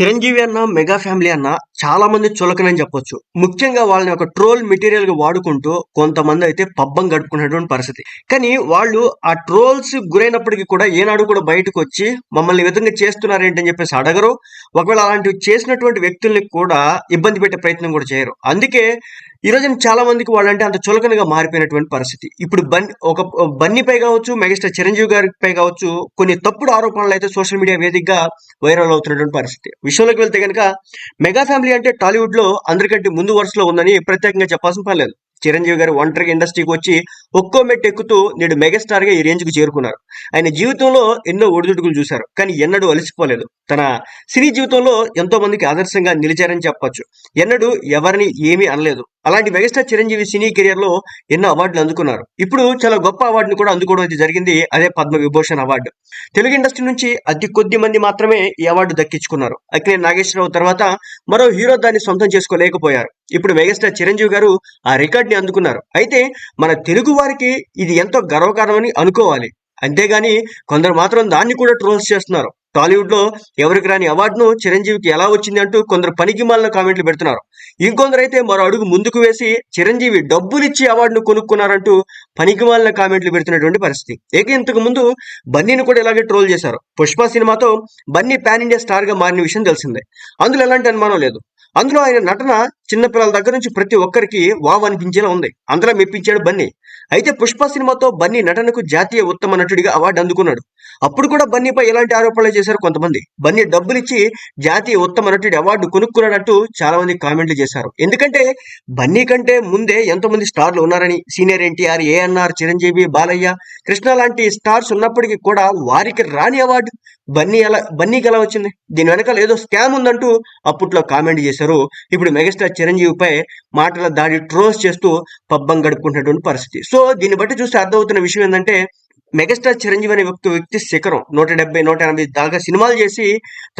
చిరంజీవి అన్న, mega family అన్న చాలా మంది చులకనని చెప్పొచ్చు. ముఖ్యంగా వాళ్ళని ఒక ట్రోల్ మెటీరియల్‌గా వాడుకుంటూ కొంతమంది అయితే పబ్బం గడుపుకునేటువంటి పరిస్థితి. కానీ వాళ్ళు ఆ ట్రోల్స్ గురైనప్పటికీ కూడా ఏనాడు కూడా బయటకొచ్చి మమ్మల్ని ఈ విధంగా చేస్తున్నారేంటి అని చెప్పేసి అడగరు. ఒకవేళ అలాంటివి చేసినటువంటి వ్యక్తుల్ని కూడా ఇబ్బంది పెట్టే ప్రయత్నం కూడా చేయరు. అందుకే ఈ రోజున చాలా మందికి వాళ్ళంటే అంత చులకనగా మారిపోయినటువంటి పరిస్థితి. ఇప్పుడు బన్నీపై కావచ్చు, మెగాస్టార్ చిరంజీవి గారిపై కావచ్చు కొన్ని తప్పుడు ఆరోపణలు అయితే సోషల్ మీడియా వేదికగా వైరల్ అవుతున్నటువంటి పరిస్థితి. విషయంలోకి వెళ్తే గనక మెగా ఫ్యామిలీ అంటే టాలీవుడ్ లో అందరికంటే ముందు వరుసలో ఉందని ప్రత్యేకంగా చెప్పాల్సిన పని లేదు. చిరంజీవి గారు ఒంటరిగా ఇండస్ట్రీకి వచ్చి ఒక్కో మెట్టు ఎక్కుతూ నేడు మెగాస్టార్ గా ఈ రేంజ్ కు చేరుకున్నారు. ఆయన జీవితంలో ఎన్నో ఒడిదుడుకులు చూశారు, కానీ ఎన్నడూ అలసిపోలేదు. తన సినీ జీవితంలో ఎంతో మందికి ఆదర్శంగా నిలిచారని చెప్పొచ్చు. ఎన్నడూ ఎవరిని ఏమీ అనలేదు. అలాంటి మెగాస్టార్ చిరంజీవి సినీ కెరియర్ లో ఎన్నో అవార్డులు అందుకున్నారు. ఇప్పుడు చాలా గొప్ప అవార్డును కూడా అందుకోవడం అయితే జరిగింది. అదే పద్మ విభూషణ్ అవార్డు. తెలుగు ఇండస్ట్రీ నుంచి అతి కొద్ది మంది మాత్రమే ఈ అవార్డు దక్కించుకున్నారు. అక్కినేని నాగేశ్వరరావు తర్వాత మరో హీరో దాన్ని సొంతం చేసుకోలేకపోయారు. ఇప్పుడు మెగాస్టార్ చిరంజీవి గారు ఆ రికార్డ్ ని అందుకున్నారు. అయితే మన తెలుగు వారికి ఇది ఎంతో గర్వకారణమని అనుకోవాలి. అంతేగాని కొందరు మాత్రం దాన్ని కూడా ట్రోల్స్ చేస్తున్నారు. టాలీవుడ్ లో ఎవరికి రాని అవార్డును చిరంజీవికి ఎలా వచ్చింది అంటూ కొందరు పనికిమాలిన కామెంట్లు పెడుతున్నారు. ఇంకొందరైతే మరో అడుగు ముందుకు వేసి చిరంజీవి డబ్బులిచ్చి అవార్డును కొనుక్కున్నారంటూ పనికిమాలిన కామెంట్లు పెడుతున్నటువంటి పరిస్థితి. ఇంతకు ముందు బన్నీని కూడా ఇలాగే ట్రోల్ చేశారు. పుష్ప సినిమాతో బన్నీ పాన్ ఇండియా స్టార్ గా మారిన విషయం తెలిసిందే. అందులో ఎలాంటి అనుమానం లేదు. అందులో ఆయన నటన చిన్నపిల్లల దగ్గర నుంచి ప్రతి ఒక్కరికి వావ్ అనిపించేలా ఉంది. అందులో మెప్పించాడు బన్నీ. అయితే పుష్ప సినిమాతో బన్నీ నటనకు జాతీయ ఉత్తమ నటుడిగా అవార్డు అందుకున్నాడు. అప్పుడు కూడా బన్నీపై ఎలాంటి ఆరోపణలు చేశారు కొంతమంది. బన్నీ డబ్బులిచ్చి జాతీయ ఉత్తమ నటుడి అవార్డు కొనుక్కున్నాడంటూ చాలా మంది కామెంట్లు చేశారు. ఎందుకంటే బన్నీ కంటే ముందే ఎంతో మంది స్టార్లు ఉన్నారని. సీనియర్ ఎన్టీఆర్, ఏఎన్ఆర్, చిరంజీవి, బాలయ్య, కృష్ణ లాంటి స్టార్స్ ఉన్నప్పటికీ కూడా వారికి రాని అవార్డు బన్నీకి ఎలా వచ్చింది? దీని వెనకాల ఏదో స్కామ్ ఉందంటూ అప్పట్లో కామెంట్ చేశారు. ఇప్పుడు మెగాస్టార్ చిరంజీవిపై మాటల దాడి ట్రోల్స్ చేస్తూ పబ్బం గడుపుకుంటున్నటువంటి పరిస్థితి. సో దీన్ని బట్టి చూస్తే అర్థమవుతున్న విషయం ఏంటంటే మెగాస్టార్ చిరంజీవి అనే వ్యక్తి శిఖరం 170, 180 దాకా సినిమాలు చేసి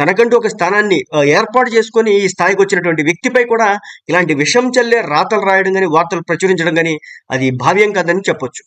తనకంటూ ఒక స్థానాన్ని ఏర్పాటు చేసుకొని ఈ స్థాయికి వచ్చినటువంటి వ్యక్తిపై కూడా ఇలాంటి విషం చల్లే రాతలు రాయడం కానీ, వార్తలు ప్రచురించడం కానీ అది భావ్యం కాదని చెప్పొచ్చు.